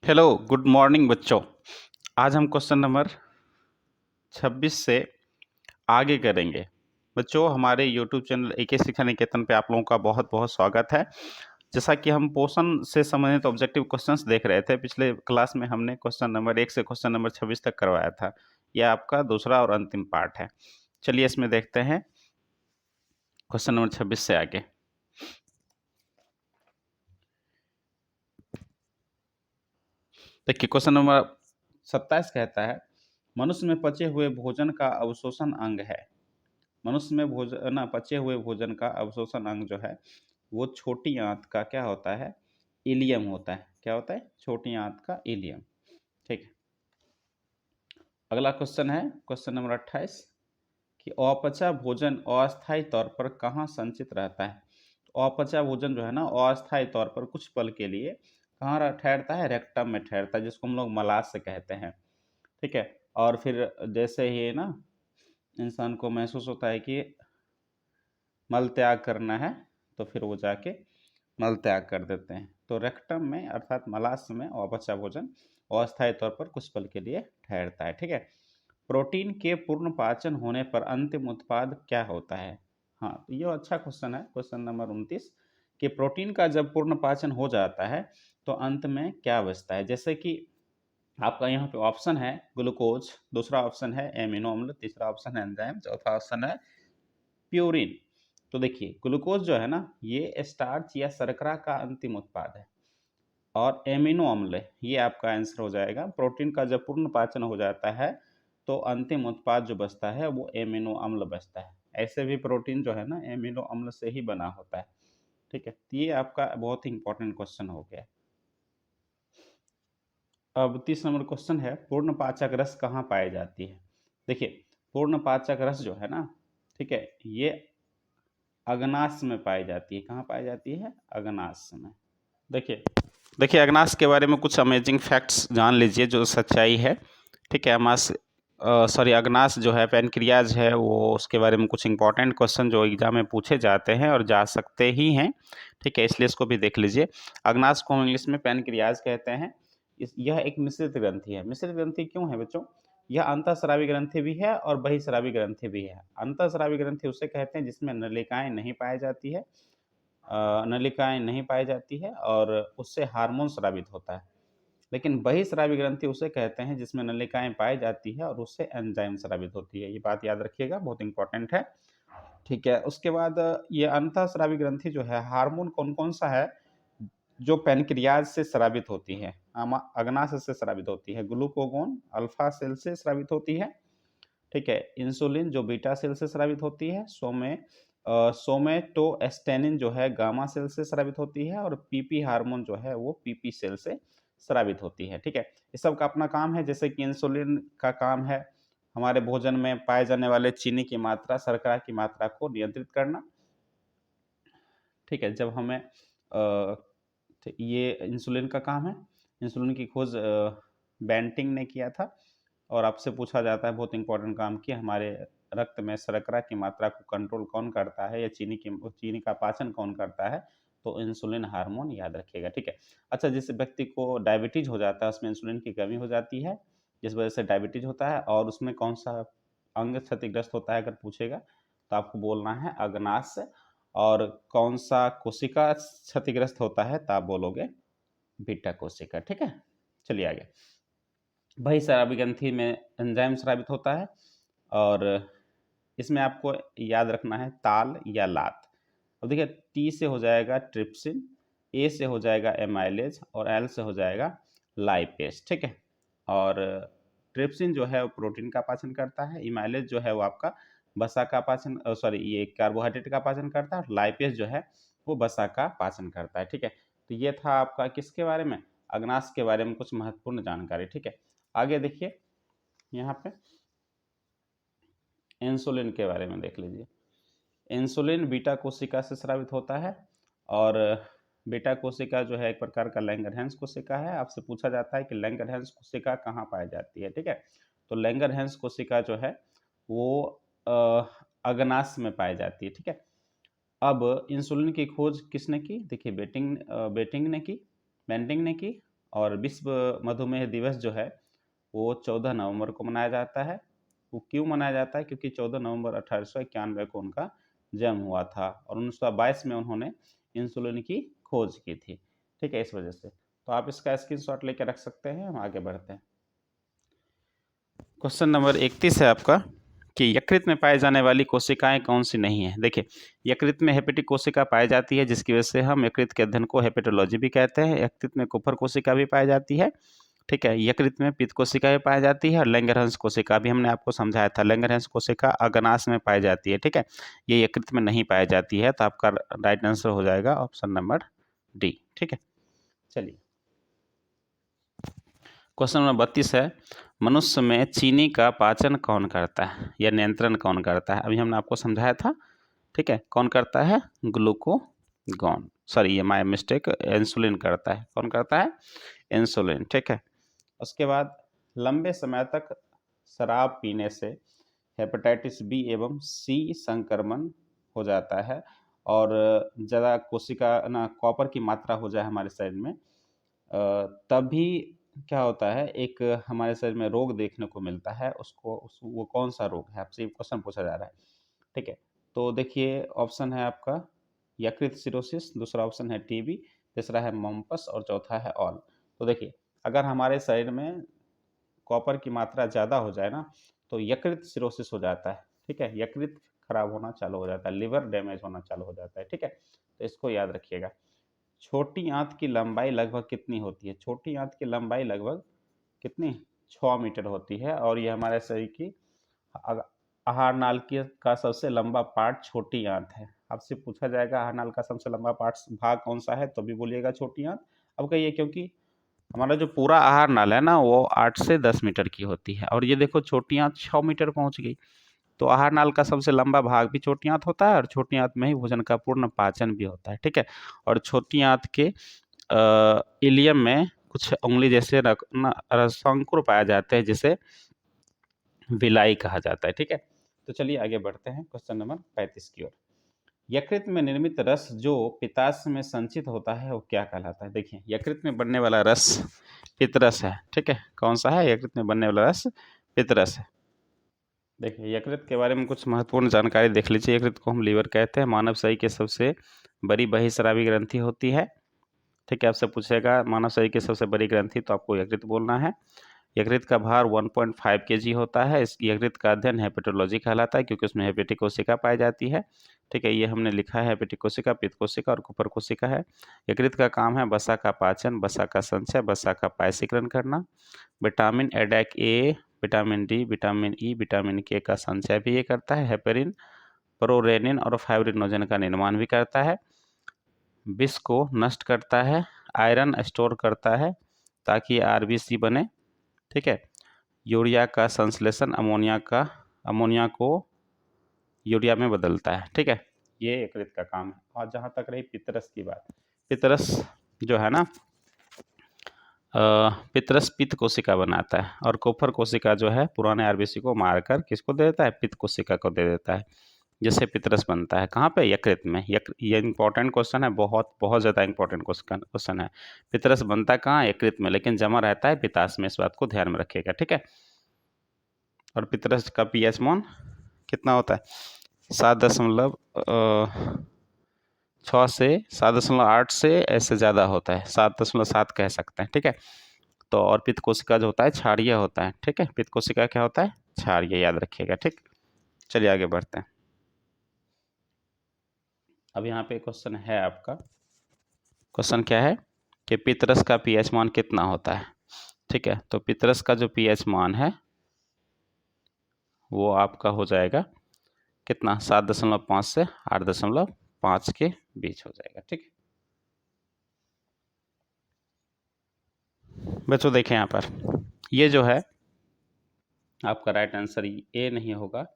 Hello, good morning बच्चों। आज हम क्वेश्चन नंबर 26 से आगे करेंगे। बच्चों, हमारे यूट्यूब चैनल एके शिक्षा निकेतन पे आप लोगों का बहुत-बहुत स्वागत है। जैसा कि हम पोषण से संबंधित ऑब्जेक्टिव क्वेश्चंस देख रहे थे, पिछले क्लास में हमने क्वेश्चन नंबर 1 से क्वेश्चन नंबर 26 तक करवाया था। यह आपका दूसरा और अंतिम पार्ट है। चलिए इसमें देखते हैं क्वेश्चन नंबर 26 से आगे। देखिए क्वेश्चन नंबर 27 कहता है, मनुष्य में पचे हुए भोजन का अवशोषण अंग है। मनुष्य में पचे हुए भोजन का अवशोषण अंग जो है वो छोटी आंत का क्या होता है? इलियम होता है। क्या होता है? छोटी आंत का इलियम। ठीक है। अगला क्वेश्चन है क्वेश्चन नंबर 28 कि अपचा भोजन अस्थायी तौर पर कहाँ संचित रहता है? तो अपचा भोजन जो है ना अस्थायी तौर पर कुछ पल के लिए कहाँ ठहरता है? रेक्टम में ठहरता है, जिसको हम लोग मलाशय कहते हैं। ठीक है। और फिर जैसे ही ना इंसान को महसूस होता है कि मल त्याग करना है, तो फिर वो जाके मल त्याग कर देते हैं। तो रेक्टम में अर्थात मलाशय में अपचा भोजन अस्थायी तौर पर कुछ पल के लिए ठहरता है। ठीक है। प्रोटीन के पूर्ण पाचन होने पर अंतिम उत्पाद क्या होता है? हाँ, तो ये अच्छा क्वेश्चन है, क्वेश्चन नंबर 29 कि प्रोटीन का जब पूर्ण पाचन हो जाता है तो अंत में क्या बचता है? जैसे कि आपका यहाँ पे ऑप्शन है ग्लूकोज, दूसरा ऑप्शन है एमिनो अम्ल, तीसरा ऑप्शन है एंजाइम, चौथा ऑप्शन है प्यूरिन। तो देखिए ग्लूकोज जो है ना ये स्टार्च या शर्करा का अंतिम उत्पाद है, और एमिनो अम्ल ये आपका आंसर हो जाएगा। प्रोटीन का जब पूर्ण पाचन हो जाता है तो अंतिम उत्पाद जो बचता है वो एमिनो अम्ल बचता है। ऐसे भी प्रोटीन जो है ना एमिनो अम्ल से ही बना होता है। ठीक है, तो ये आपका बहुत ही इंपॉर्टेंट क्वेश्चन हो गया। अब 30 नंबर क्वेश्चन है, पूर्ण पाचक रस कहाँ पाई जाती है? देखिए पूर्ण पाचक रस जो है ना, ठीक है, ये अग्नाशय में पाई जाती है। कहाँ पाई जाती है? अग्नाशय में। देखिए देखिए अग्नाशय के बारे में कुछ अमेजिंग फैक्ट्स जान लीजिए जो सच्चाई है। ठीक है। अग्नाशय जो है पैनक्रियाज है, वो उसके बारे में कुछ इंपॉर्टेंट क्वेश्चन जो एग्जाम में पूछे जाते हैं और जा सकते ही हैं। ठीक है, इसलिए इसको भी देख लीजिए। अग्नाशय को हम इंग्लिश में पैनक्रियाज कहते हैं। यह एक मिश्रित ग्रंथि है। मिश्रित ग्रंथि क्यों है बच्चों? यह अंतःस्रावी ग्रंथि भी है और बहिःस्रावी ग्रंथि भी है। अंतःस्रावी ग्रंथि उसे कहते हैं जिसमें नलिकाएं नहीं पाई जाती है, नलिकाएं नहीं पाई जाती है और उससे हार्मोन स्रावित होता है। लेकिन बहिःस्रावी ग्रंथि उसे कहते हैं जिसमें नलिकाएं पाई जाती है और उससे एंजाइम स्रावित होती है। ये बात याद रखिएगा, बहुत इंपॉर्टेंट है। ठीक है। उसके बाद ये अंतःस्रावी ग्रंथि जो है, हार्मोन कौन कौन सा है जो पैनक्रियाज से स्रावित होती है? अग्नाशय से स्रावित होती है। ग्लूकोगोन अल्फा सेल से स्रावित होती है। ठीक है। इंसुलिन जो बीटा सेल से स्रावित होती है। सोमेटोस्टेनिन जो है गामा सेल से स्रावित होती है, और पीपी हार्मोन जो है वो पीपी सेल से स्रावित होती है। ठीक है। इस सब का अपना काम है। जैसे कि इंसुलिन का काम है हमारे भोजन में पाए जाने वाले चीनी की मात्रा, शर्करा की मात्रा को नियंत्रित करना। ठीक है। जब हमें ये इंसुलिन का काम है। इंसुलिन की खोज बेंटिंग ने किया था। और आपसे पूछा जाता है बहुत इंपॉर्टेंट काम कि हमारे रक्त में शर्करा की मात्रा को कंट्रोल कौन करता है, या चीनी का पाचन कौन करता है? तो इंसुलिन हार्मोन याद रखिएगा। ठीक है। अच्छा, जिस व्यक्ति को डायबिटीज हो जाता है उसमें इंसुलिन की कमी हो जाती है, जिस वजह से डायबिटीज होता है, और उसमें कौन सा अंग क्षतिग्रस्त होता है अगर पूछेगा तो आपको बोलना है अग्नाशय। और कौन सा कोशिका क्षतिग्रस्त होता है तो आप बोलोगे बीटा कोशिका। ठीक है। चलिए आगे। बहिःस्रावी ग्रंथि में एंजाइम स्रावित होता है, और इसमें आपको याद रखना है ताल या लात। अब देखिए टी से हो जाएगा ट्रिप्सिन, ए से हो जाएगा एमाइलेज, और एल से हो जाएगा लाइपेज। ठीक है। और ट्रिप्सिन जो है वो प्रोटीन का पाचन करता है, इमाइलेज जो है वो आपका वसा का पाचन ये कार्बोहाइड्रेट का पाचन करता है, और लाइपेज जो है वो वसा का पाचन करता है। ठीक है। तो ये था आपका किसके बारे में? अग्नाशय के बारे में कुछ महत्वपूर्ण जानकारी। ठीक है। आगे देखिए यहाँ पे इंसुलिन के बारे में देख लीजिए। इंसुलिन बीटा कोशिका से स्रावित होता है, और बीटा कोशिका जो है एक प्रकार का लैंगरहैंस कोशिका है। आपसे पूछा जाता है कि लैंगरहैंस कोशिका कहाँ पाई जाती है? ठीक है। तो लैंगरहैंस कोशिका जो है वो अग्नाशय में पाई जाती है। ठीक है। अब इंसुलिन की खोज किसने की? देखिए बेटिंग ने की, बेंटिंग ने की, और विश्व मधुमेह दिवस जो है वो 14 नवंबर को मनाया जाता है। वो क्यों मनाया जाता है? क्योंकि 14 नवंबर 1891 को उनका जन्म हुआ था और 1922 में उन्होंने इंसुलिन की खोज की थी। ठीक है, इस वजह से। तो आप इसका स्क्रीनशॉट लेके रख सकते हैं। हम आगे बढ़ते हैं। क्वेश्चन नंबर 31 है आपका कि यकृत में पाई जाने वाली कोशिकाएं कौन सी नहीं है। देखिए, यकृत में हेपेटिक कोशिका पाई जाती है, जिसकी वजह से हम यकृत के अध्ययन को हेपेटोलॉजी भी कहते हैं। यकृत में कुफर कोशिका भी पाई जाती है। ठीक है, यकृत में पित्त कोशिका भी पाई जाती है और लैंगरहंस कोशिका भी हमने आपको समझाया था। लैंगरहंस कोशिका अग्नाशय में पाई जाती है। ठीक है, ये यकृत में नहीं पाई जाती है, तो आपका राइट आंसर हो जाएगा ऑप्शन नंबर डी। ठीक है, चलिए क्वेश्चन नंबर 32 है, मनुष्य में चीनी का पाचन कौन करता है या नियंत्रण कौन करता है? अभी हमने आपको समझाया था। ठीक है, कौन करता है? ग्लूकोगॉन, सॉरी ये माय मिस्टेक, इंसुलिन करता है। कौन करता है? इंसुलिन। ठीक है, उसके बाद लंबे समय तक शराब पीने से हेपेटाइटिस बी एवं सी संक्रमण हो जाता है और ज़्यादा कोशिका ना कॉपर की मात्रा हो जाए हमारे शरीर में, तभी क्या होता है, एक हमारे शरीर में रोग देखने को मिलता है। वो कौन सा रोग है, आपसे क्वेश्चन पूछा जा रहा है। ठीक है, तो देखिए ऑप्शन है आपका यकृत सिरोसिस, दूसरा ऑप्शन है टीबी, तीसरा है मम्पस और चौथा है ऑल। तो देखिए, अगर हमारे शरीर में कॉपर की मात्रा ज़्यादा हो जाए ना, तो यकृत सिरोसिस हो जाता है। ठीक है, यकृत खराब होना चालू हो जाता है, लिवर डैमेज होना चालू हो जाता है। ठीक है, तो इसको याद रखिएगा। छोटी आंत की लंबाई लगभग कितनी होती है? छोटी आंत की लंबाई लगभग कितनी? 6 मीटर होती है और ये हमारे शरीर की आहार नाल का सबसे लंबा पार्ट छोटी आंत है। आपसे पूछा जाएगा आहार नाल का सबसे लंबा पार्ट भाग कौन सा है, तो भी बोलिएगा छोटी आंत। अब कहिए, क्योंकि हमारा जो पूरा आहार नाल है ना, वो 8 से 10 मीटर की होती है और ये देखो छोटी आंत 6 मीटर पहुंच गई। तो आहार नाल का सबसे लंबा भाग भी छोटी आंत होता है और छोटी आंत में ही भोजन का पूर्ण पाचन भी होता है। ठीक है, और छोटी आंत के इलियम में कुछ उंगली जैसे रसांकुर पाए जाते हैं, जिसे विलाई कहा जाता है। ठीक है, तो चलिए आगे बढ़ते हैं क्वेश्चन नंबर 35 की ओर। यकृत में निर्मित रस जो पित्ताशय में संचित होता है वो क्या कहलाता है? देखिए, यकृत में बनने वाला रस पित्तरस है। ठीक है, कौन सा है? यकृत में बनने वाला रस पित्तरस है। देखिए, यकृत के बारे में कुछ महत्वपूर्ण जानकारी देख लीजिए। यकृत को हम लीवर कहते हैं। मानव शरीर की सबसे बड़ी बहिस्रावी ग्रंथि होती है। ठीक है, आपसे पूछेगा मानव शरीर की सबसे बड़ी ग्रंथि, तो आपको यकृत बोलना है। यकृत का भार 1.5 केजी होता है। इस यकृत का अध्ययन हेपेटोलॉजी कहलाता है, क्योंकि उसमें हेपेटिक कोशिका पाई जाती है। ठीक है, ये हमने लिखा है, हेपेटिक कोशिका, पित्त कोशिका और कुपर कोशिका है। यकृत का काम है वसा का पाचन, वसा का संचय, वसा का पायसीकरण करना। Vitamin ADEK A, vitamin D, vitamin E, vitamin K का संचय भी ये करता है। हेपेरिन, प्रोरेनिन और फाइब्रिनोजन का निर्माण भी करता है। विष को नष्ट करता है। आयरन स्टोर करता है ताकि आरबीसी बने। ठीक है, यूरिया का संश्लेषण अमोनिया को यूरिया में बदलता है। ठीक है, ये यकृत का काम है। और जहाँ तक रही पित्तरस की बात, पित्तरस जो है ना, पित्तरस पित्त कोशिका बनाता है और कुफर कोशिका जो है पुराने आरबीसी को मारकर किसको दे देता है? पित्त कोशिका को दे देता है, जिससे पित्तरस बनता है। कहाँ पे? यकृत में। ये इंपॉर्टेंट क्वेश्चन है, बहुत बहुत ज़्यादा इंपॉर्टेंट क्वेश्चन है। पित्तरस बनता कहाँ? यकृत में, लेकिन जमा रहता है पित्ताशय में। इस बात को ध्यान में रखिएगा। ठीक है, और पित्तरस का पीएच मान कितना होता है? 7.6 से 7.8 से ऐसे ज़्यादा होता है, 7.7 कह सकते हैं। ठीक है, तो और पित्त कोशिका जो होता है क्षारीय होता है। ठीक है, पित्त कोशिका क्या होता है? क्षारीय, याद रखिएगा। ठीक, चलिए आगे बढ़ते हैं। अब यहाँ पे क्वेश्चन है आपका, क्वेश्चन क्या है कि पित्तरस का पीएच मान कितना होता है? ठीक है, तो पित्तरस का जो पीएच मान है वो आपका हो जाएगा कितना? 7.5 से 8.5 के बीच हो जाएगा। ठीक, बच्चों देखें यहाँ पर, ये जो है आपका राइट आंसर ए नहीं होगा।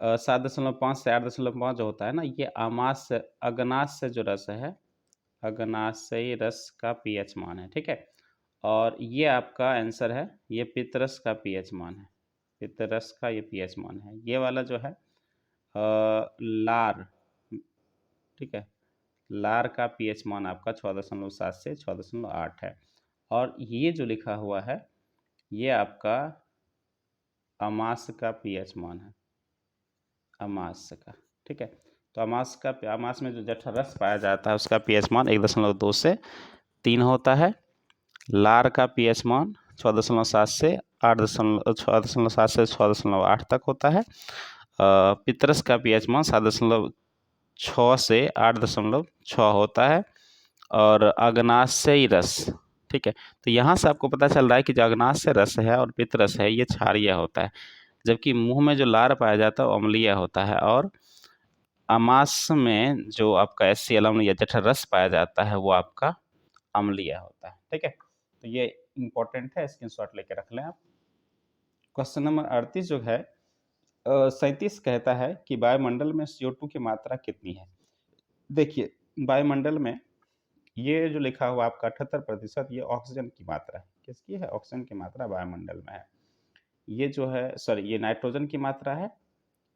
7.5 से 8.5 जो होता है ना, ये अग्नाशय से जो रस है, अग्नाशयी रस का पीएच मान है। ठीक है, और ये आपका आंसर है, ये पित्तरस का पीएच मान है। पित्तरस का ये पीएच मान है। ये वाला जो है लार, ठीक है, लार का पीएच मान आपका 6.7 से 6.8 है। और ये जो लिखा हुआ है ये आपका अमास का पीएच मान है, अमास का। ठीक है, तो अमास में जो जठर रस पाया जाता है उसका पीएच मान 1.2 से 3 होता है। लार का पीएच मान 6.7 से 6.8 तक होता है। पितरस का पीएच मान 7.6 से 8.6 होता है। और अग्नाशयी रस, ठीक है, तो यहाँ से आपको पता चल रहा है कि जो अग्नाशय रस है और पितरस है ये क्षारीय होता है, जबकि मुंह में जो लार पाया जाता है वो अम्लीय होता है। और अमास में जो आपका HCl अम्ल या जठर रस पाया जाता है वो आपका अम्लीय होता है। ठीक है, तो ये इंपॉर्टेंट है, स्क्रीनशॉट लेके रख लें आप। क्वेश्चन नंबर 38 जो है 37 कहता है कि वायुमंडल में CO2 की मात्रा कितनी है। देखिए, वायुमंडल में ये जो लिखा हुआ आपका 78% ये ऑक्सीजन की मात्रा है। किसकी है? ऑक्सीजन की मात्रा वायुमंडल में है। ये जो है सॉरी ये नाइट्रोजन की मात्रा है,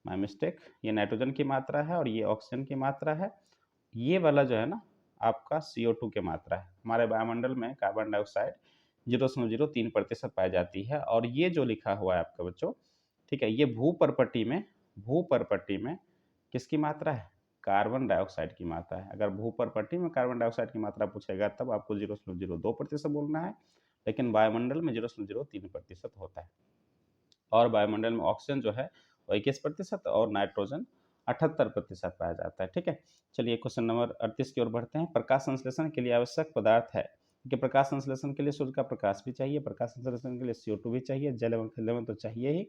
माय मिस्टेक, ये नाइट्रोजन की मात्रा है और ये ऑक्सीजन की मात्रा है। ये वाला जो है ना आपका CO2 की मात्रा है। हमारे वायुमंडल में कार्बन डाइऑक्साइड 0.03% पाई जाती है। और ये जो लिखा हुआ है आपका बच्चों, ठीक है, ये भूपर्पट्टी में किसकी मात्रा है? कार्बन डाइऑक्साइड की मात्रा है। अगर भूपर्पट्टी में कार्बन डाइऑक्साइड की मात्रा पूछेगा तब आपको 0.02% बोलना है, लेकिन वायुमंडल में 0.03% होता है। और वायुमंडल में ऑक्सीजन जो है वो 21% और नाइट्रोजन 78% पाया जाता है। ठीक है, चलिए क्वेश्चन नंबर 38 की ओर बढ़ते हैं। प्रकाश संश्लेषण के लिए आवश्यक पदार्थ है कि प्रकाश संश्लेषण के लिए सूर्य का प्रकाश भी चाहिए, प्रकाश संश्लेषण के लिए CO2 भी चाहिए, जल एवं फिल्म तो चाहिए ही,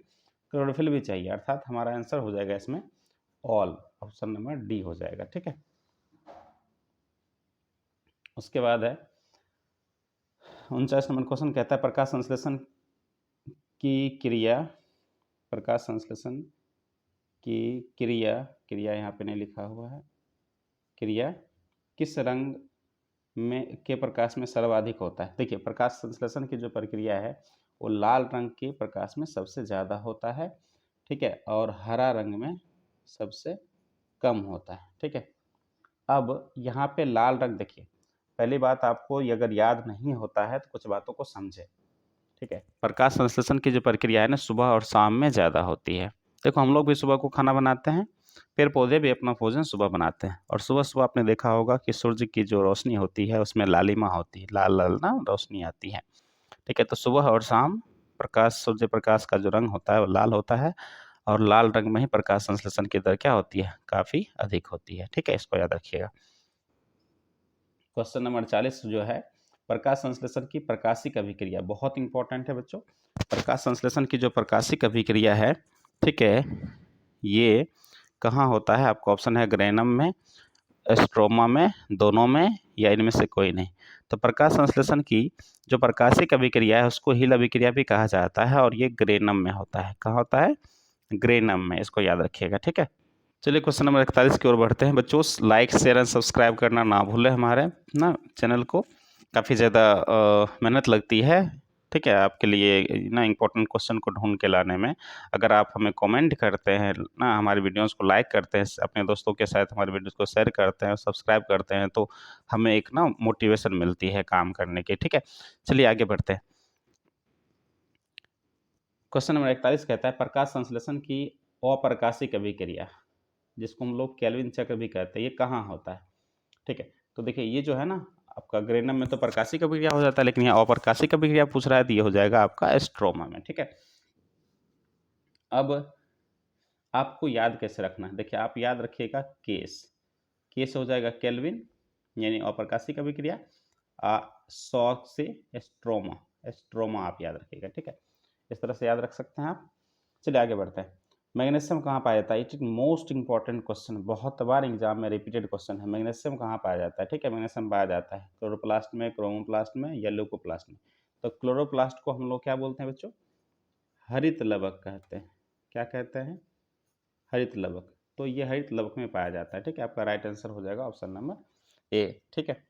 क्लोरोफिल भी चाहिए। अर्थात हमारा आंसर हो जाएगा इसमें ऑल, ऑप्शन नंबर डी हो जाएगा। ठीक है, उसके बाद है 49 नंबर क्वेश्चन कहता है प्रकाश संश्लेषण की क्रिया, प्रकाश संश्लेषण की क्रिया यहाँ पे नहीं लिखा हुआ है, क्रिया किस रंग में के प्रकाश में सर्वाधिक होता है। देखिए, प्रकाश संश्लेषण की जो प्रक्रिया है वो लाल रंग के प्रकाश में सबसे ज़्यादा होता है। ठीक है, और हरा रंग में सबसे कम होता है। ठीक है, अब यहाँ पे लाल रंग देखिए, पहली बात आपको ये अगर याद नहीं होता है तो कुछ बातों को समझे। ठीक है, प्रकाश संश्लेषण की जो प्रक्रिया है ना सुबह और शाम में ज़्यादा होती है। देखो, हम लोग भी सुबह को खाना बनाते हैं, पेड़ पौधे भी अपना भोजन सुबह बनाते हैं। और सुबह सुबह आपने देखा होगा कि सूर्य की जो रोशनी होती है उसमें लालिमा होती है, लाल लाल ना रोशनी आती है। ठीक है, तो सुबह और शाम प्रकाश, सूर्य प्रकाश का जो रंग होता है वो लाल होता है। और लाल रंग में ही प्रकाश संश्लेषण की दर क्या होती है? काफ़ी अधिक होती है। ठीक है, इसको याद रखिएगा। क्वेश्चन नंबर 40 जो है प्रकाश संश्लेषण की प्रकाशिक अभिक्रिया, बहुत इंपॉर्टेंट है बच्चों। प्रकाश संश्लेषण की जो प्रकाशिक अभिक्रिया है, ठीक है, ये कहाँ होता है? आपका ऑप्शन है ग्रेनम में, स्ट्रोमा में, दोनों में, या इनमें से कोई नहीं। तो प्रकाश संश्लेषण की जो प्रकाशिक अभिक्रिया है उसको हिल अभिक्रिया भी कहा जाता है और ये ग्रेनम में होता है। कहाँ होता है? ग्रेनम में, इसको याद रखिएगा। ठीक है, चलिए क्वेश्चन नंबर 41 की ओर बढ़ते हैं। बच्चों, लाइक शेयर एंड सब्सक्राइब करना ना भूलें हमारे ना चैनल को, काफ़ी ज़्यादा मेहनत लगती है। ठीक है, आपके लिए ना इम्पोर्टेंट क्वेश्चन को ढूंढ के लाने में। अगर आप हमें कमेंट करते हैं ना, हमारी वीडियोस को लाइक करते हैं, अपने दोस्तों के साथ हमारे वीडियोस को शेयर करते हैं, सब्सक्राइब करते हैं, तो हमें एक ना मोटिवेशन मिलती है काम करने की। ठीक है, चलिए आगे बढ़ते हैं। क्वेश्चन नंबर 41 कहता है प्रकाश संश्लेषण की अप्रकाशिक अभिक्रिया, जिसको हम लोग केल्विन चक्र भी कहते हैं, ये कहाँ होता है? ठीक है, तो देखिए ये जो है ना आपका ग्रेनम में तो प्रकाशिक अभिक्रिया हो जाता है, लेकिन यहाँ अप्रकाशिक अभिक्रिया पूछ रहा है तो ये हो जाएगा आपका स्ट्रोमा में। ठीक है, अब आपको याद कैसे रखना है? देखिए, आप याद रखिएगा केस, केस हो जाएगा केल्विन यानी अप्रकाशिक अभिक्रिया, शॉक से स्ट्रोमा, स्ट्रोमा आप याद रखिएगा। ठीक है, इस तरह से याद रख सकते हैं आप। चलिए आगे बढ़ते हैं। मैग्नीशियम कहाँ पाया जाता है? It is most important question, बहुत बार एग्जाम में रिपीटेड क्वेश्चन है। मैग्नीशियम कहाँ पाया जाता है? ठीक है, मैग्नीशियम पाया जाता है क्लोरोप्लास्ट में, क्रोमोप्लास्ट में या ल्यूकोप्लास्ट में। तो क्लोरोप्लास्ट को हम लोग क्या बोलते हैं बच्चों? हरित लवक कहते हैं। क्या कहते हैं? हरित लवक। तो ये हरित लवक में पाया जाता है। ठीक है, आपका राइट आंसर हो जाएगा ऑप्शन नंबर ए। ठीक है,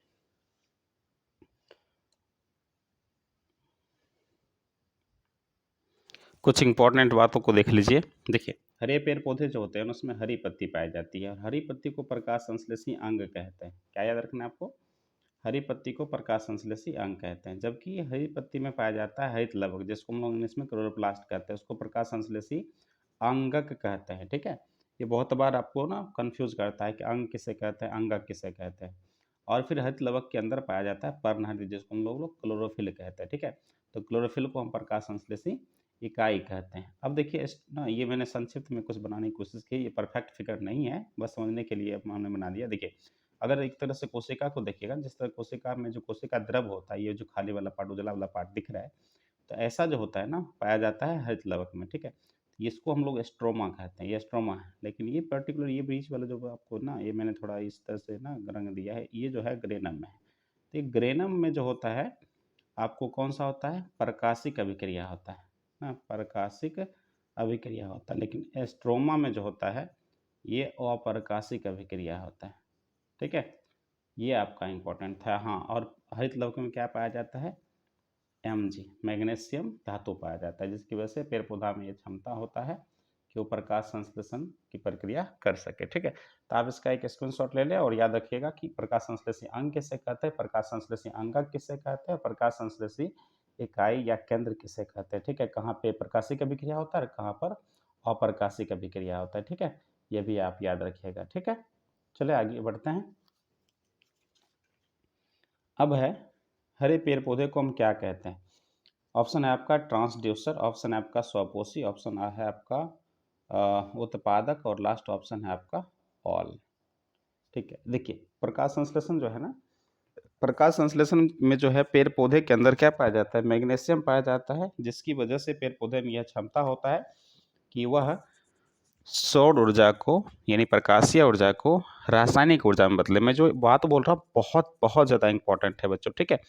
कुछ इंपॉर्टेंट बातों को देख लीजिए। देखिए, हरे पेड़ पौधे जो होते हैं उसमें हरी पत्ती पाई जाती है और हरी पत्ती को प्रकाश संश्लेषी अंग कहते हैं। क्या याद रखना है आपको? हरी पत्ती को प्रकाश संश्लेषी अंग कहते हैं, जबकि हरी पत्ती में पाया जाता है हरित लवक, जिसको हम लोग इंग्लिश में क्लोरोप्लास्ट कहते हैं, उसको प्रकाश संश्लेषी अंगक कहते हैं। ठीक है, ये बहुत बार आपको ना कंफ्यूज करता है कि अंग किसे कहते हैं, अंगक किसे कहते हैं। और फिर हरित लवक के अंदर पाया जाता है पर्णहरित, जिसको हम लोग क्लोरोफिल कहते हैं। ठीक है, तो क्लोरोफिल को हम प्रकाश संश्लेषी इकाई कहते हैं। अब देखिए ना, ये मैंने संक्षिप्त में कुछ बनाने की कोशिश की, ये परफेक्ट फिगर नहीं है, बस समझने के लिए हमने बना दिया। देखिए, अगर एक तरह से कोशिका को देखिएगा, जिस तरह कोशिका में जो कोशिका द्रव होता है, ये जो खाली वाला पार्ट, उजला वाला पार्ट दिख रहा है, तो ऐसा जो होता है ना, पाया जाता है हरित लवक में। ठीक है, इसको हम लोग स्ट्रोमा कहते हैं, ये स्ट्रोमा है। लेकिन ये पर्टिकुलर ये बीच वाला जो आपको ना, ये मैंने थोड़ा इस तरह से ना रंग दिया है, ये जो है ग्रेनम में है। तो ये ग्रेनम में जो होता है आपको कौन सा होता है, प्रकाशिक अभिक्रिया होता है ना, प्रकाशिक अभिक्रिया होता है। लेकिन स्ट्रोमा में जो होता है ये अप्रकाशिक अभिक्रिया होता है। ठीक है, ये आपका इम्पोर्टेंट था। हाँ, और हरित लवक में क्या पाया जाता है, Mg, मैग्नीशियम धातु पाया जाता है, जिसकी वजह से पेड़ पौधा में ये क्षमता होता है कि वो प्रकाश संश्लेषण की प्रक्रिया कर सके। ठीक है, तो आप इसका एक स्क्रीनशॉट ले लें और याद रखिएगा कि प्रकाश संश्लेषी अंग किसे कहते हैं, प्रकाश संश्लेषी अंगक किसे कहते हैं, प्रकाश संश्लेषी इकाई या केंद्र किसे कहते हैं। ठीक है, कहाँ पे प्रकाशिक अभिक्रिया होता है, कहाँ पर अप्रकाशिक अभिक्रिया होता है। ठीक है, ये भी आप याद रखिएगा। ठीक है, चलिए आगे बढ़ते हैं। अब है हरे पेड़ पौधे को हम क्या कहते हैं। ऑप्शन है आपका ट्रांसड्यूसर, ऑप्शन है आपका स्वपोषी, ऑप्शन है आपका उत्पादक, और लास्ट ऑप्शन है आपका ऑल। ठीक है, देखिए प्रकाश संश्लेषण जो है ना, प्रकाश संश्लेषण में जो है पेड़ पौधे के अंदर क्या पाया जाता है, मैग्नीशियम पाया जाता है, जिसकी वजह से पेड़ पौधे में यह क्षमता होता है कि वह सौर ऊर्जा को, यानी प्रकाशीय ऊर्जा को रासायनिक ऊर्जा में बदले। मैं जो बात बोल रहा हूँ बहुत बहुत ज़्यादा इंपॉर्टेंट है बच्चों। ठीक है,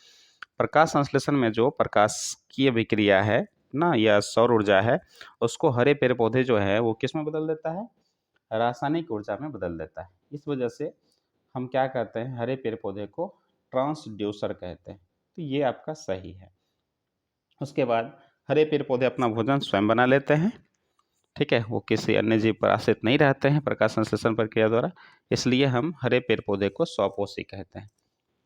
प्रकाश संश्लेषण में जो प्रकाश की अभिक्रिया है ना, या सौर ऊर्जा है, उसको हरे पेड़ पौधे जो है वो किस में बदल देता है, रासायनिक ऊर्जा में बदल देता है। इस वजह से हम क्या कहते हैं, हरे पेड़ पौधे को ट्रांसड्यूसर कहते हैं। तो ये आपका सही है। उसके बाद हरे पेड़ पौधे अपना भोजन स्वयं बना लेते हैं। ठीक है, वो किसी अन्य जीव पर आश्रित नहीं रहते हैं प्रकाश संश्लेषण प्रक्रिया द्वारा, इसलिए हम हरे पेड़ पौधे को स्वपोषी कहते हैं।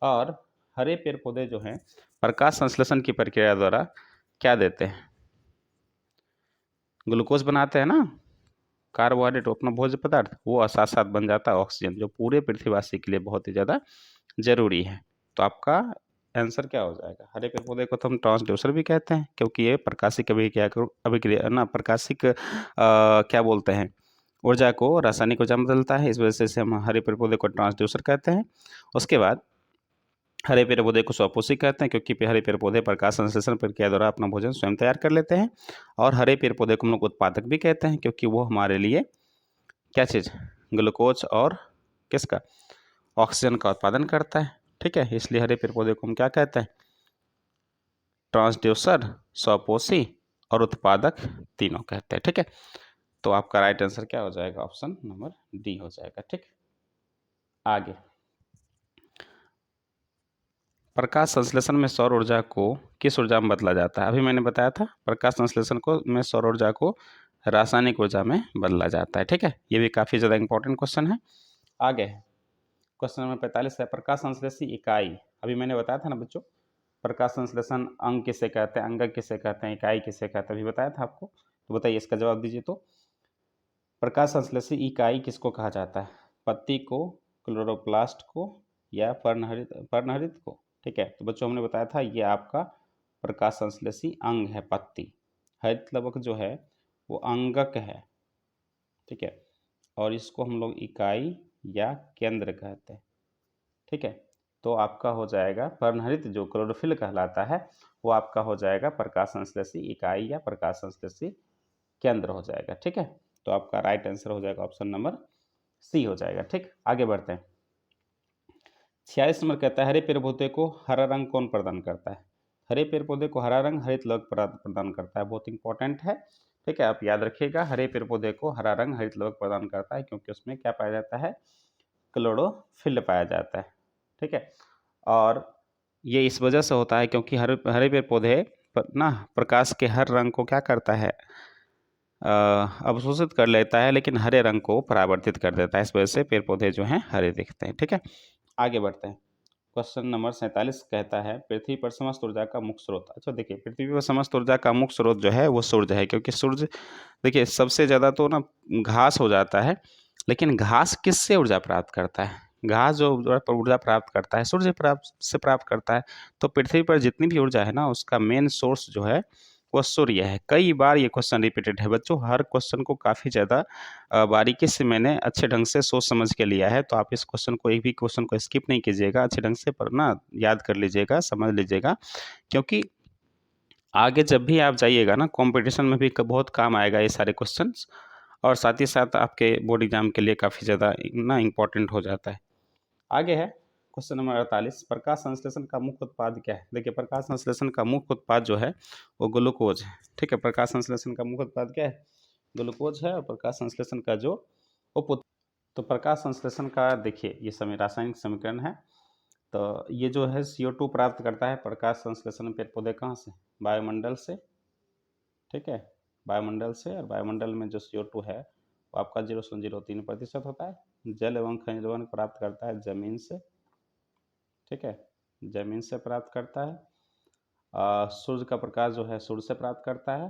और हरे पेड़ पौधे जो हैं प्रकाश संश्लेषण की प्रक्रिया द्वारा क्या देते हैं, ग्लूकोज बनाते हैं ना, कार्बोहाइड्रेट अपना भोज्य पदार्थ, वो साथ साथ बन जाता है ऑक्सीजन, जो पूरे पृथ्वीवासी के लिए बहुत ही ज़्यादा जरूरी है। तो आपका आंसर क्या हो जाएगा, हरे पेड़ पौधे को तो हम ट्रांसड्यूसर भी कहते हैं, क्योंकि ये प्रकाशिक अभिक्रिया ना, प्रकाशिक क्या बोलते हैं, ऊर्जा को रासायनिक ऊर्जा में बदलता है। इस वजह से इसे हम हरे पेड़ पौधे को ट्रांसड्यूसर कहते हैं। उसके बाद हरे पेड़ पौधे को स्वपोषी कहते हैं, क्योंकि हरे पेड़ पौधे प्रकाश संश्लेषण प्रक्रिया द्वारा अपना भोजन स्वयं तैयार कर लेते हैं। और हरे पेड़ पौधे को हम लोग उत्पादक भी कहते हैं, क्योंकि वो हमारे लिए क्या चीज़, ग्लूकोज और किसका, ऑक्सीजन का उत्पादन करता है। ठीक है, इसलिए हरे पेड़ पौधे को हम क्या कहते हैं, ट्रांसड्यूसर, स्वपोषी और उत्पादक तीनों कहते हैं। ठीक है, तो आपका राइट आंसर क्या हो जाएगा, ऑप्शन नंबर डी हो जाएगा। ठीक, आगे प्रकाश संश्लेषण में सौर ऊर्जा को किस ऊर्जा में बदला जाता है। अभी मैंने बताया था प्रकाश संश्लेषण को में सौर ऊर्जा को रासायनिक ऊर्जा में बदला जाता है। ठीक है, ये भी काफ़ी ज़्यादा इंपॉर्टेंट क्वेश्चन है। आगे क्वेश्चन नंबर 45 है, प्रकाश संश्लेषी इकाई। अभी मैंने बताया था ना बच्चों, प्रकाश संश्लेषण अंग किसे कहते हैं, अंगक किसे कहते हैं, इकाई किसे कहते हैं, अभी बताया था आपको। तो बताइए, इसका जवाब दीजिए। तो प्रकाश संश्लेषी इकाई किसको कहा जाता है, पत्ती को, क्लोरोप्लास्ट को, या पर्णहरित को। ठीक है, तो बच्चों हमने बताया था ये आपका प्रकाश संश्लेषी अंग है पत्ती। हरित लवक जो है वो अंगक है। ठीक है, और इसको हम लोग इकाई या केंद्र कहते हैं। ठीक है, तो आपका हो जाएगा पर्णहरित जो क्लोरोफिल कहलाता है, वो आपका हो जाएगा प्रकाश संश्लेषी इकाई या प्रकाश संश्लेषी केंद्र हो जाएगा। ठीक है, तो आपका राइट आंसर हो जाएगा ऑप्शन नंबर सी हो जाएगा। ठीक, आगे बढ़ते हैं। 46 नंबर कहता है, हरे पेड़ पौधे को हरा रंग कौन प्रदान करता है। हरे पेड़ पौधे को हरा रंग हरित लवक प्रदान करता है, बहुत इंपॉर्टेंट है। ठीक है, आप याद रखिएगा, हरे पेड़ पौधे को हरा रंग हरित लवक प्रदान करता है, क्योंकि उसमें क्या पाया जाता है, क्लोरोफिल पाया जाता है। ठीक है, और ये इस वजह से होता है क्योंकि हरे पेड़ पौधे ना प्रकाश के हर रंग को क्या करता है, अवशोषित कर लेता है, लेकिन हरे रंग को परावर्तित कर देता है। इस वजह से पेड़ पौधे जो हैं हरे दिखते हैं। ठीक है, आगे बढ़ते हैं। क्वेश्चन नंबर 47 कहता है पृथ्वी पर समस्त ऊर्जा का मुख्य स्रोत। अच्छा देखिए, पृथ्वी पर समस्त ऊर्जा का मुख्य स्रोत जो है वो सूर्य है, क्योंकि सूर्य देखिए सबसे ज़्यादा तो ना घास हो जाता है, लेकिन घास किससे ऊर्जा प्राप्त करता है? घास जो ऊर्जा ऊर्जा प्राप्त करता है सूर्य प्राप्त करता है। तो पृथ्वी पर जितनी भी ऊर्जा है ना उसका मेन सोर्स जो है वो सूर्य है। कई बार ये क्वेश्चन रिपीटेड है बच्चों, हर क्वेश्चन को काफ़ी ज़्यादा बारीकी से मैंने अच्छे ढंग से सोच समझ के लिया है। तो आप इस क्वेश्चन को, एक भी क्वेश्चन को स्किप नहीं कीजिएगा, अच्छे ढंग से पढ़ना, याद कर लीजिएगा, समझ लीजिएगा, क्योंकि आगे जब भी आप जाइएगा ना कॉम्पिटिशन में भी बहुत काम आएगा ये सारे क्वेश्चंस, और साथ ही साथ आपके बोर्ड एग्जाम के लिए काफ़ी ज़्यादा ना इम्पोर्टेंट हो जाता है। आगे है क्वेश्चन नंबर 48, प्रकाश संश्लेषण का मुख्य उत्पाद क्या है? देखिए, प्रकाश संश्लेषण का मुख्य उत्पाद जो है वो ग्लूकोज है। ठीक है, प्रकाश संश्लेषण का मुख्य उत्पाद क्या है? ग्लूकोज है। और प्रकाश संश्लेषण का जो उप तो प्रकाश संश्लेषण का देखिए ये समय रासायनिक समीकरण है। तो ये जो है CO2 प्राप्त करता है प्रकाश संश्लेषण पेड़ पौधे कहाँ से? वायुमंडल से। ठीक है, वायुमंडल से। और वायुमंडल में जो CO2 है वो आपका 0.03% होता है। जल एवं खनिज लवण प्राप्त करता है जमीन से। ठीक है, जमीन से प्राप्त करता है। सूर्य का प्रकाश जो है सूर्य से प्राप्त करता है।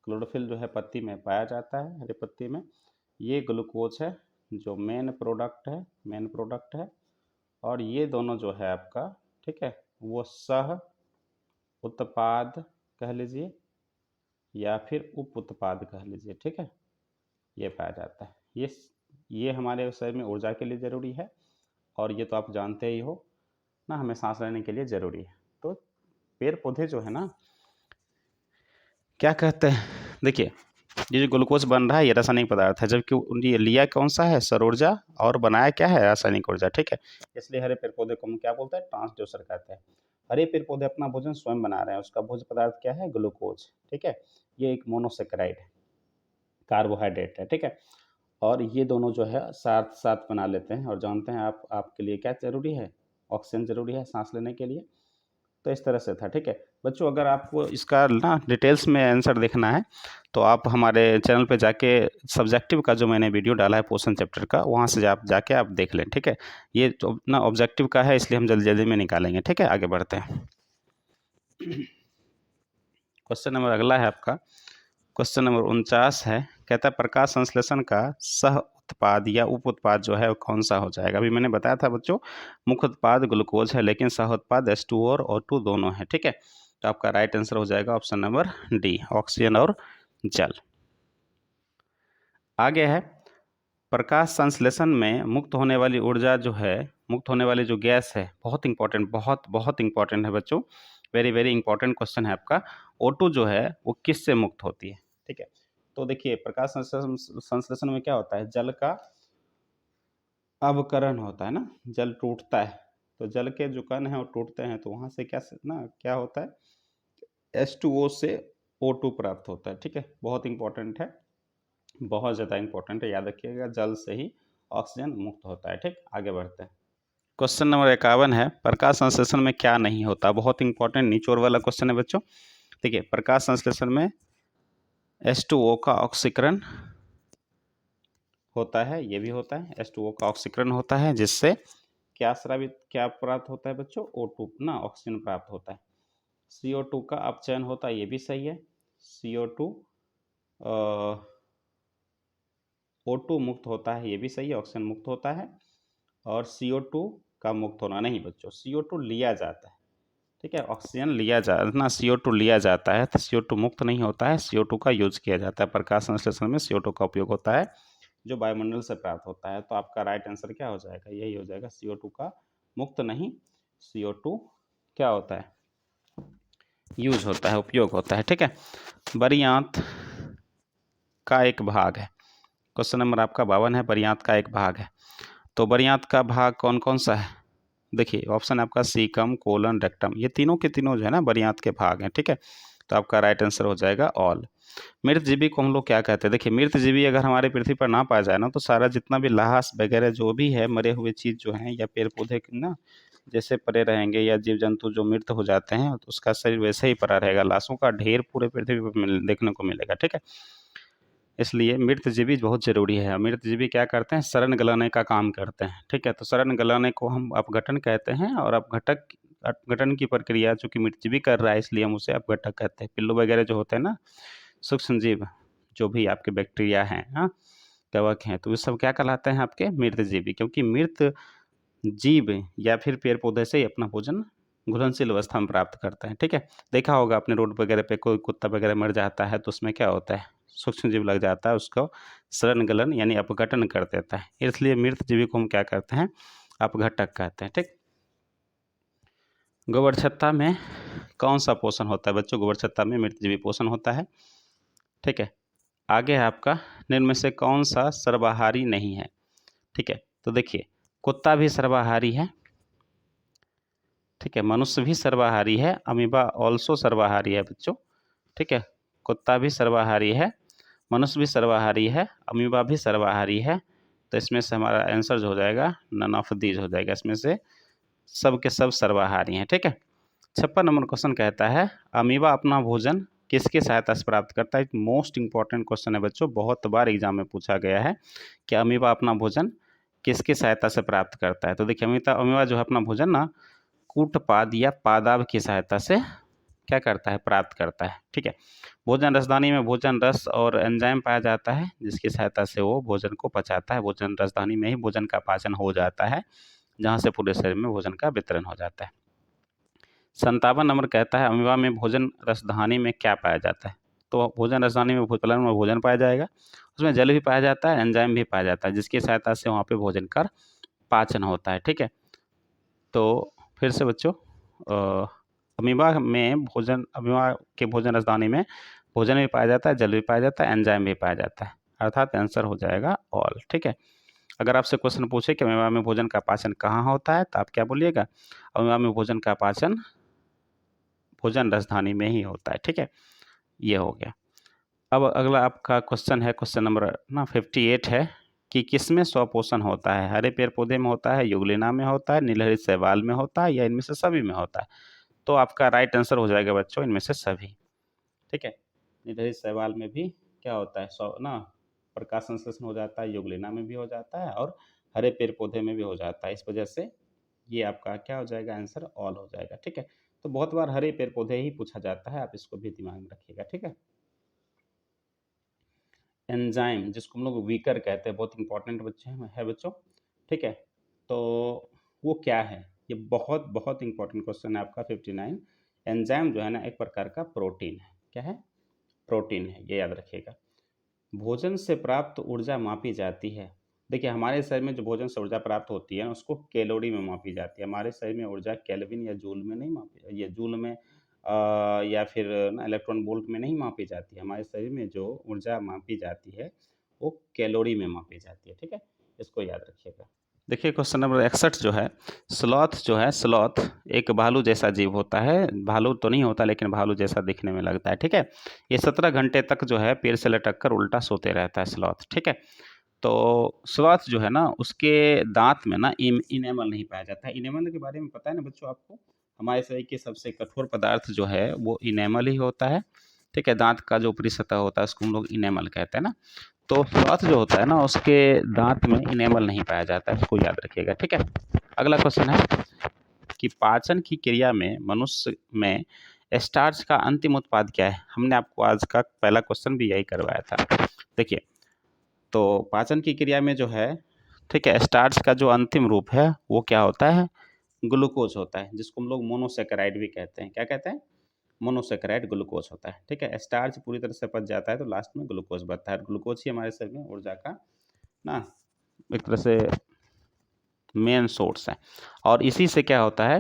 क्लोरोफिल जो है पत्ती में पाया जाता है, हरी पत्ती में। ये ग्लूकोज है जो मेन प्रोडक्ट है। और ये दोनों जो है आपका, ठीक है, वो सह उत्पाद कह लीजिए या फिर उप उत्पाद कह लीजिए। ठीक है, ये पाया जाता है। ये हमारे शरीर में ऊर्जा के लिए ज़रूरी है, और ये तो आप जानते ही हो ना, हमें सांस लेने के लिए ज़रूरी है। तो पेड़ पौधे जो है ना, क्या कहते हैं, देखिए ये जो ग्लूकोज बन रहा है ये रासायनिक पदार्थ है, जबकि ये लिया कौन सा है? सौर ऊर्जा, और बनाया क्या है? रासायनिक ऊर्जा। ठीक है, इसलिए हरे पेड़ पौधे को हम क्या बोलते हैं? ट्रांसड्यूसर कहते हैं। हरे पेड़ पौधे अपना भोजन स्वयं बना रहे हैं, उसका भोज्य पदार्थ क्या है? ग्लूकोज। ठीक है, ये एक मोनोसेकेराइड है, कार्बोहाइड्रेट है। ठीक है, और ये दोनों जो है साथ साथ बना लेते हैं। और जानते हैं आप, आपके लिए क्या जरूरी है? ऑक्सीजन जरूरी है सांस लेने के लिए। तो इस तरह से था। ठीक है बच्चों, अगर आपको इसका ना डिटेल्स में आंसर देखना है तो आप हमारे चैनल पे जाके सब्जेक्टिव का जो मैंने वीडियो डाला है पोर्शन चैप्टर का, वहाँ से आप जाके आप देख लें। ठीक है, ये तो ना ऑब्जेक्टिव का है, इसलिए हम जल्दी जल्दी में निकालेंगे। ठीक है, आगे बढ़ते हैं। क्वेश्चन नंबर अगला है आपका, क्वेश्चन नंबर 49 है। कहता है प्रकाश संश्लेषण का सह उत्पाद या उप उत्पाद जो है वो कौन सा हो जाएगा? अभी मैंने बताया था बच्चों, मुख्य उत्पाद ग्लूकोज है, लेकिन सह उत्पाद H2O और O2 दोनों है। ठीक है, तो आपका राइट आंसर हो जाएगा ऑप्शन नंबर डी, ऑक्सीजन और जल। आगे है, प्रकाश संश्लेषण में मुक्त होने वाली ऊर्जा जो है, मुक्त होने वाली जो गैस है, बहुत इंपॉर्टेंट, बहुत बहुत इंपॉर्टेंट है बच्चों, वेरी वेरी इंपॉर्टेंट क्वेश्चन है आपका। O2 जो है वो किससे मुक्त होती है? ठीक है, तो देखिए प्रकाश संश्लेषण में क्या होता है? जल का अवकरण होता है ना, जल टूटता है। तो जल के जो कण हैं वो टूटते हैं, तो वहाँ से क्या होता है? H2O से O2 प्राप्त होता है। ठीक है, बहुत इंपॉर्टेंट है, बहुत ज़्यादा इंपॉर्टेंट है, याद रखिएगा, जल से ही ऑक्सीजन मुक्त होता है। ठीक, आगे बढ़ते हैं। क्वेश्चन नंबर 51 है, प्रकाश संश्लेषण में क्या नहीं होता? बहुत इंपॉर्टेंट निचोड़ वाला क्वेश्चन है बच्चों। देखिए, प्रकाश संश्लेषण में H2O का ऑक्सीकरण होता है, ये भी होता है, H2O का ऑक्सीकरण होता है, जिससे क्या प्राप्त होता है बच्चों? O2 ना, ऑक्सीजन प्राप्त होता है। CO2 का अपचयन होता है, ये भी सही है। CO2 O2 मुक्त होता है, ये भी सही है, ऑक्सीजन मुक्त होता है। और CO2 का मुक्त होना नहीं बच्चों, CO2 लिया जाता है। ठीक है, ऑक्सीजन लिया जा ना, CO2 लिया जाता है, तो CO2 मुक्त नहीं होता है, CO2 का यूज किया जाता है। प्रकाश संश्लेषण में CO2 का उपयोग होता है, जो वायुमंडल से प्राप्त होता है। तो आपका राइट आंसर क्या हो जाएगा? यही हो जाएगा, CO2 का मुक्त नहीं, CO2 क्या होता है? यूज होता है, उपयोग होता है। ठीक है, बरियात का एक भाग है। क्वेश्चन नंबर आपका 52 है, बरियात का एक भाग है। तो बरियात का भाग कौन कौन सा है? देखिए ऑप्शन आपका सीकम, कोलन, रेक्टम, ये तीनों के तीनों जो है ना बरियात के भाग हैं। ठीक है, तो आपका राइट आंसर हो जाएगा ऑल। मृत जीवी को हम लोग क्या कहते हैं? देखिए, मृत जीवी अगर हमारे पृथ्वी पर ना पाया जाए ना, तो सारा जितना भी लाश वगैरह जो भी है, मरे हुए चीज़ जो हैं, या पेड़ पौधे ना जैसे पड़े रहेंगे, या जीव जंतु जो मृत हो जाते हैं, तो उसका शरीर वैसे ही पड़ा रहेगा, लाशों का ढेर पूरे पृथ्वी पर देखने को मिलेगा। ठीक है, इसलिए मृतजीवी बहुत ज़रूरी है। मृतजीवी क्या करते हैं? शरण गलाने का काम करते हैं, ठीक है? तो शरण गलाने को हम अपघटन कहते हैं, और अपघटन की प्रक्रिया चूँकि मृतजीवी कर रहा है, इसलिए हम उसे अपघटक कहते हैं। पिल्लू वगैरह जो होते हैं ना, सूक्ष्म जीव, जो भी आपके बैक्टीरिया हैं, हाँ, कवक हैं, तो ये सब क्या कहलाते हैं? आपके मृतजीवी, क्योंकि मृत जीव या फिर पेड़ पौधे से ही अपना भोजन घुलनशील अवस्था में प्राप्त करते हैं, ठीक है? देखा होगा आपने, रोड वगैरह पे कोई कुत्ता वगैरह मर जाता है तो उसमें क्या होता है? सूक्ष्म जीव लग जाता है, उसको शरण गलन यानी अपघटन कर देता है। इसलिए मृत जीवी को हम क्या कहते हैं? अपघटक कहते हैं, ठीक? गोबर छत्ता में कौन सा पोषण होता है बच्चों? गोबर छत्ता में मृतजीवी पोषण होता है, ठीक है? आगे है आपका, निम्न में से कौन सा सर्वाहारी नहीं है? ठीक है, तो देखिए, कुत्ता भी सर्वाहारी है, ठीक है? मनुष्य भी सर्वाहारी है, अमीबा ऑल्सो सर्वाहारी है बच्चों, ठीक है? कुत्ता भी सर्वाहारी है, मनुष्य भी सर्वाहारी है, अमीबा भी सर्वाहारी है। तो इसमें से हमारा आंसर जो हो जाएगा, नन ऑफ दीज हो जाएगा। इसमें से सब के सब सर्वाहारी हैं, ठीक है? 56 नंबर क्वेश्चन कहता है, अमीबा अपना भोजन किसकी सहायता से प्राप्त करता है? मोस्ट इंपॉर्टेंट क्वेश्चन है बच्चों, बहुत बार एग्जाम में पूछा गया है कि अमीबा अपना भोजन किसकी सहायता से प्राप्त करता है। तो देखिए, अमीबा जो है अपना भोजन ना कूटपाद या पादाब की सहायता से क्या करता है? प्राप्त करता है, ठीक है? भोजन रसदानी में भोजन रस और एंजाइम पाया जाता है, जिसकी सहायता से वो भोजन को पचाता है। भोजन रसदानी में ही भोजन का पाचन हो जाता है, जहाँ से पूरे शरीर में भोजन का वितरण हो जाता है। 57 नंबर कहता है, अमीबा में भोजन रसधानी में क्या पाया जाता है? तो भोजन रसधानी में भूतलन में भोजन पाया जाएगा, उसमें जल भी पाया जाता है, एंजाइम भी पाया जाता है, जिसकी सहायता से वहाँ पे भोजन का पाचन होता है, ठीक है? तो फिर से बच्चों, अमीबा के भोजन रसदानी में भोजन भी पाया जाता है, जल भी पाया जाता है, एंजाइम भी पाया जाता है, अर्थात आंसर हो जाएगा ऑल, ठीक है? अगर आपसे क्वेश्चन पूछे कि अमीबा में भोजन का पाचन कहाँ होता है, तो आप क्या बोलिएगा? अमीबा में भोजन का पाचन भोजन राजधानी में ही होता है, ठीक है? ये हो गया। अब अगला आपका क्वेश्चन है, क्वेश्चन नंबर 58 है कि किसमें स्वपोषण होता है? हरे पेड़ पौधे में होता है, युगलिना में होता है, नीलहरित शैवाल में होता है, या इनमें से सभी में होता है? तो आपका राइट आंसर हो जाएगा बच्चों, इनमें से सभी, ठीक है? नीलहरित शैवाल में भी क्या होता है? प्रकाश संश्लेषण हो जाता है, युगलिना में भी हो जाता है, और हरे पेड़ पौधे में भी हो जाता है। इस वजह से ये आपका क्या हो जाएगा? आंसर ऑल हो जाएगा, ठीक है? तो बहुत बार हरे पेड़ पौधे ही पूछा जाता है, आप इसको भी दिमाग में रखिएगा, ठीक है? एंजाइम, जिसको हम लोग वीकर कहते हैं, बहुत इंपॉर्टेंट बच्चे है बच्चों, ठीक है? तो वो क्या है? ये बहुत बहुत इंपॉर्टेंट क्वेश्चन है आपका 59। एंजाइम जो है ना, एक प्रकार का प्रोटीन है। क्या है? प्रोटीन है, ये याद रखिएगा। भोजन से प्राप्त ऊर्जा मापी जाती है। देखिए, हमारे शरीर में जो भोजन से ऊर्जा प्राप्त होती है ना, उसको कैलोरी में मापी जाती है। हमारे शरीर में ऊर्जा केल्विन या जूल में नहीं मापी, ये जूल में या फिर ना इलेक्ट्रॉन वोल्ट में नहीं मापी जाती है। हमारे शरीर में जो ऊर्जा मापी जाती है, वो कैलोरी में मापी जाती है, ठीक है? इसको याद रखिएगा। देखिए, क्वेश्चन नंबर 61 जो है, स्लॉथ एक भालू जैसा जीव होता है। भालू तो नहीं होता, लेकिन भालू जैसा दिखने में लगता है, ठीक है? ये 17 घंटे तक जो है पेड़ से लटक कर उल्टा सोते रहता है स्लॉथ, ठीक है? तो स्लॉथ जो है ना, उसके दांत में ना इनेमल नहीं पाया जाता है। इनेमल के बारे में पता है ना बच्चों आपको? हमारे शरीर के सबसे कठोर पदार्थ जो है वो इनेमल ही होता है, ठीक है? दांत का जो ऊपरी सतह होता है उसको हम लोग इनेमल कहते हैं ना। तो स्लॉथ जो होता है ना, उसके दांत में इनेमल नहीं पाया जाता है, इसको याद रखिएगा, ठीक है? अगला क्वेश्चन है कि पाचन की क्रिया में मनुष्य में स्टार्च का अंतिम उत्पाद क्या है? हमने आपको आज का पहला क्वेश्चन भी यही करवाया था। देखिए, तो पाचन की क्रिया में जो है, ठीक है, स्टार्च का जो अंतिम रूप है वो क्या होता है? ग्लूकोज होता है, जिसको हम लोग मोनोसेकेराइड भी कहते हैं। क्या कहते हैं? मोनोसेकेराइड ग्लूकोज होता है, ठीक है? स्टार्च पूरी तरह से पच जाता है तो लास्ट में ग्लूकोज बचता है। ग्लूकोज ही हमारे शरीर में ऊर्जा का ना एक तरह से मेन सोर्स है। और इसी से क्या होता है,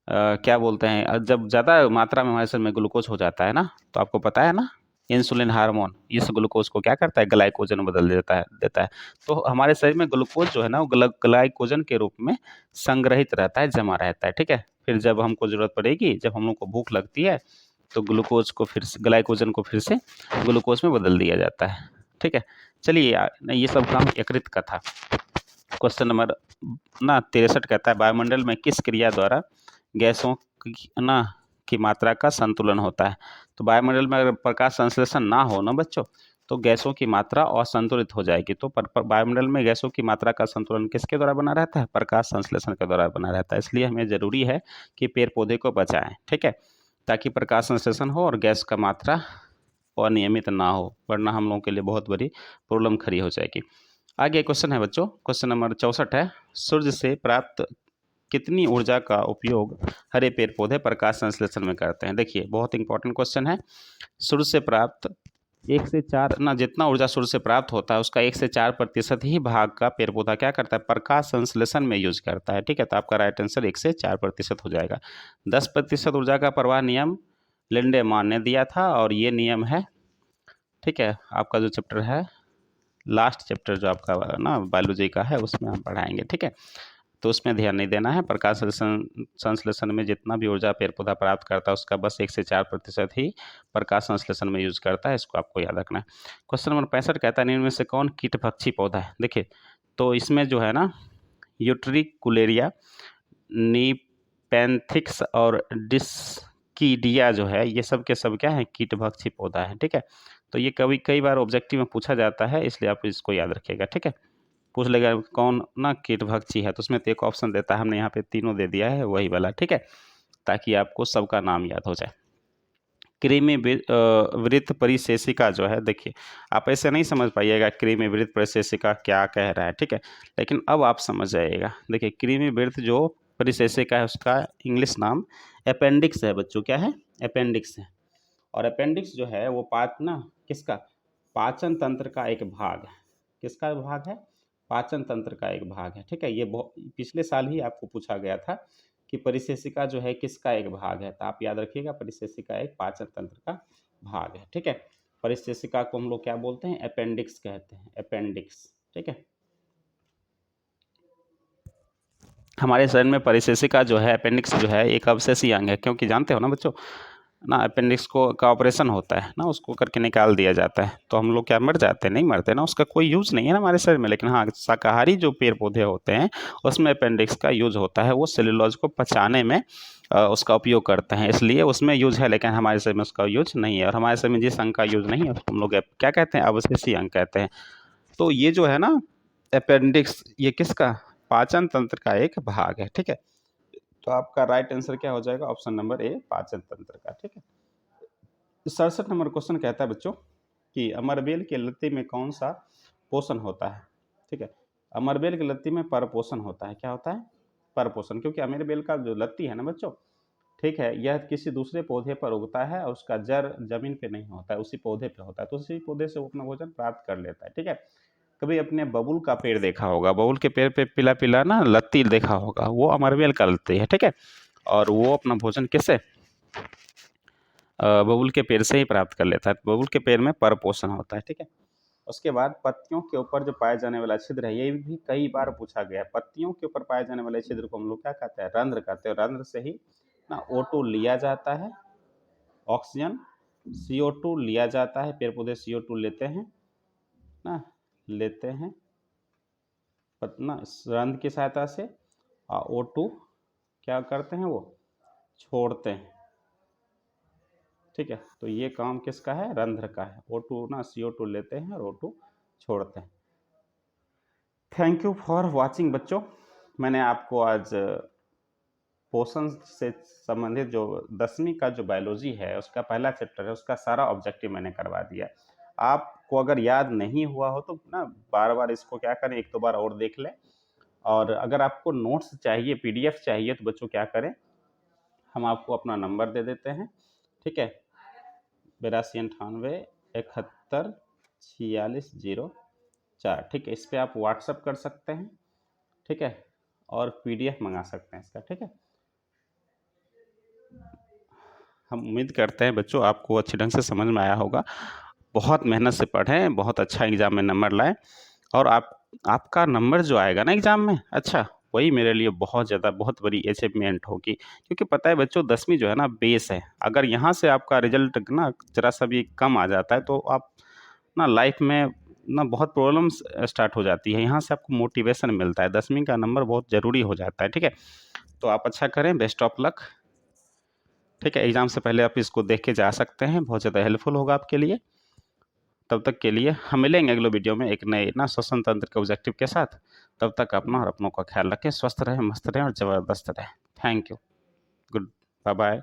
क्या बोलते हैं, जब ज़्यादा मात्रा में हमारे शरीर में ग्लूकोज हो जाता है ना, तो आपको पता है ना, इंसुलिन हार्मोन इस ग्लूकोज को क्या करता है? ग्लाइकोजन बदल देता है। तो हमारे शरीर में ग्लूकोज जो है ना, वो ग्लाइकोजन के रूप में संग्रहित रहता है, जमा रहता है, ठीक है? फिर जब हमको ज़रूरत पड़ेगी, जब हम लोग को भूख लगती है, तो ग्लूकोज को फिर से, ग्लाइकोजन को फिर से ग्लूकोज में बदल दिया जाता है, ठीक है? चलिए यार, ये सब काम यकृत का था। क्वेश्चन नंबर 63 कहता है, वायुमंडल में किस क्रिया द्वारा गैसों की मात्रा का संतुलन होता है? तो वायुमंडल में अगर प्रकाश संश्लेषण ना हो ना बच्चों, तो गैसों की मात्रा असंतुलित हो जाएगी। तो वायुमंडल में गैसों की मात्रा का संतुलन किसके द्वारा बना रहता है? प्रकाश संश्लेषण के द्वारा बना रहता है। इसलिए हमें ज़रूरी है कि पेड़ पौधे को बचाएं, ठीक है, ताकि प्रकाश संश्लेषण हो और गैस का मात्रा अनियमित ना हो, वरना हम लोगों के लिए बहुत बड़ी प्रॉब्लम खड़ी हो जाएगी। आगे क्वेश्चन है बच्चों, क्वेश्चन नंबर 64 है, सूर्य से प्राप्त कितनी ऊर्जा का उपयोग हरे पेड़ पौधे प्रकाश संश्लेषण में करते हैं? देखिए बहुत इंपॉर्टेंट क्वेश्चन है। सूर्य से प्राप्त 1 से 4 ना, जितना ऊर्जा सूर्य से प्राप्त होता है उसका 1 से 4% ही भाग का पेड़ पौधा क्या करता है? प्रकाश संश्लेषण में यूज करता है, ठीक है। तो आपका राइट आंसर 1 से 4% हो जाएगा। 10% ऊर्जा का प्रवाह नियम लिंडेमान ने दिया था और ये नियम है, ठीक है, आपका जो चैप्टर है, लास्ट चैप्टर जो आपका ना बायोलॉजी का है उसमें हम पढ़ाएंगे, ठीक है। तो उसमें ध्यान नहीं देना है। प्रकाश संश्लेषण में जितना भी ऊर्जा पेड़ पौधा प्राप्त करता है उसका बस 1 से 4% ही प्रकाश संश्लेषण में यूज करता है, इसको आपको याद रखना है। क्वेश्चन नंबर 65 कहता है, निम्न में से कौन कीटभक्षी पौधा है? देखिए तो इसमें जो है ना, यूट्रिकुलेरिया, नीपेंथिक्स और डिस्कीडिया जो है, ये सब के सब क्या है? कीटभक्षी पौधा है, ठीक है। तो ये कई बार ऑब्जेक्टिव में पूछा जाता है, इसलिए आप इसको याद रखिएगा, ठीक है। पूछ लेगा कौन ना कीटभक्षी है, तो उसमें तो एक ऑप्शन देता है, हमने यहाँ पे तीनों दे दिया है वही वाला, ठीक है, ताकि आपको सबका नाम याद हो जाए। कृमि वृत्त परिशेषिका जो है, देखिए आप ऐसे नहीं समझ पाइएगा कृमि वृत्त परिशेषिका क्या कह रहा है, ठीक है, लेकिन अब आप समझ जाइएगा। देखिए कृमि वृत्त जो परिशेषिका है उसका इंग्लिश नाम अपेंडिक्स है बच्चों, क्या है? अपेंडिक्स है। और अपेंडिक्स जो है वो किसका? पाचन तंत्र का एक भाग है। किसका भाग है? पाचन तंत्र का एक भाग है, ठीक है। ये पिछले साल ही आपको पूछा गया था कि परिशेषिका जो है किसका एक भाग है, तो आप याद रखिएगा परिशेषिका एक पाचन तंत्र का भाग है, ठीक है। परिशेषिका को हम लोग क्या बोलते हैं? अपेंडिक्स कहते हैं, अपेंडिक्स, ठीक है। हमारे शरीर में परिशेषिका जो है, अपेंडिक्स जो है, एक अवशेषी अंग है, क्योंकि जानते हो ना बच्चों ना, अपेंडिक्स को का ऑपरेशन होता है ना, उसको करके निकाल दिया जाता है, तो हम लोग क्या मर जाते हैं? नहीं मरते ना, उसका कोई यूज़ नहीं है ना हमारे शरीर में। लेकिन हाँ, शाकाहारी जो पेड़ पौधे होते हैं उसमें अपेंडिक्स का यूज होता है, वो सेलुलोज को पचाने में उसका उपयोग करते हैं, इसलिए उसमें यूज है, लेकिन हमारे शरीर में उसका यूज नहीं है। और हमारे शरीर में जिस अंग का यूज नहीं है उसको हम लोग क्या कहते हैं? अवशेषी अंग कहते हैं। तो ये जो है ना अपेंडिक्स, ये किसका? पाचन तंत्र का एक भाग है, ठीक है। तो आपका राइट आंसर क्या हो जाएगा? ऑप्शन नंबर ए, पाचन तंत्र का, ठीक है। 67 नंबर क्वेश्चन कहता है बच्चों कि अमरबेल के लत्ती में कौन सा पोषण होता है? ठीक है, अमरबेल के लत्ती में परपोषण होता है। क्या होता है? परपोषण। क्योंकि अमरबेल का जो लत्ती है ना बच्चों, ठीक है, यह किसी दूसरे पौधे पर उगता है और उसका जड़ जमीन पे नहीं होता है, उसी पौधे पे होता है, तो उसी पौधे से वो अपना भोजन प्राप्त कर लेता है, ठीक है। कभी अपने बबूल का पेड़ देखा होगा, बबूल के पेड़ पे पीला पीला ना लत्ती देखा होगा, वो अमरबेल का लत्ती है, ठीक है। और वो अपना भोजन किससे? बबूल के पेड़ से ही प्राप्त कर लेता है। बबूल के पेड़ में परपोषण होता है, ठीक है। उसके बाद पत्तियों के ऊपर जो पाए जाने वाला छिद्र है, ये भी कई बार पूछा गया है। पत्तियों के ऊपर पाए जाने वाले छिद्र को हम लोग क्या कहते हैं? रंध्र कहते हैं। रंध्र से ही ना O2 लिया जाता है, ऑक्सीजन, CO2 लिया जाता है, पेड़ पौधे CO2 लेते हैं ना, लेते हैं ना रंध्र की सहायता से, और O2 क्या करते हैं? वो छोड़ते हैं, ठीक है। तो ये काम किसका है? रंध्र का है। O2 ना CO2 लेते हैं और O2 छोड़ते हैं। थैंक यू फॉर वाचिंग बच्चों। मैंने आपको आज पोषण से संबंधित जो 10वीं का जो बायोलॉजी है उसका पहला चैप्टर है, उसका सारा ऑब्जेक्टिव मैंने करवा दिया। आपको अगर याद नहीं हुआ हो तो ना बार बार इसको क्या करें, एक दो बार और देख लें। और अगर आपको नोट्स चाहिए, PDF चाहिए, तो बच्चों क्या करें, हम आपको अपना नंबर दे देते हैं, ठीक है, 8298 71 46 04, ठीक है। इस पर आप व्हाट्सअप कर सकते हैं, ठीक है, और PDF मंगा सकते हैं इसका, ठीक है। हम उम्मीद करते हैं बच्चों आपको अच्छे ढंग से समझ में आया होगा। बहुत मेहनत से पढ़ें, बहुत अच्छा एग्ज़ाम में नंबर लाएं, और आपका नंबर जो आएगा ना एग्ज़ाम में, अच्छा, वही मेरे लिए बहुत ज़्यादा बहुत बड़ी अचीवमेंट होगी। क्योंकि पता है बच्चों 10वीं जो है ना बेस है, अगर यहाँ से आपका रिजल्ट ना ज़रा सा भी कम आ जाता है तो आप ना लाइफ में ना बहुत प्रॉब्लम्स स्टार्ट हो जाती है। यहाँ से आपको मोटिवेशन मिलता है, 10वीं का नंबर बहुत ज़रूरी हो जाता है, ठीक है। तो आप अच्छा करें, बेस्ट ऑफ लक, ठीक है। एग्ज़ाम से पहले आप इसको देख के जा सकते हैं, बहुत ज़्यादा हेल्पफुल होगा आपके लिए। तब तक के लिए हम मिलेंगे अगले वीडियो में एक नए ना श्वसन तंत्र के ऑब्जेक्टिव के साथ। तब तक अपना और अपनों का ख्याल रखें, स्वस्थ रहें, मस्त रहें और ज़बरदस्त रहें। Thank you. Goodbye bye.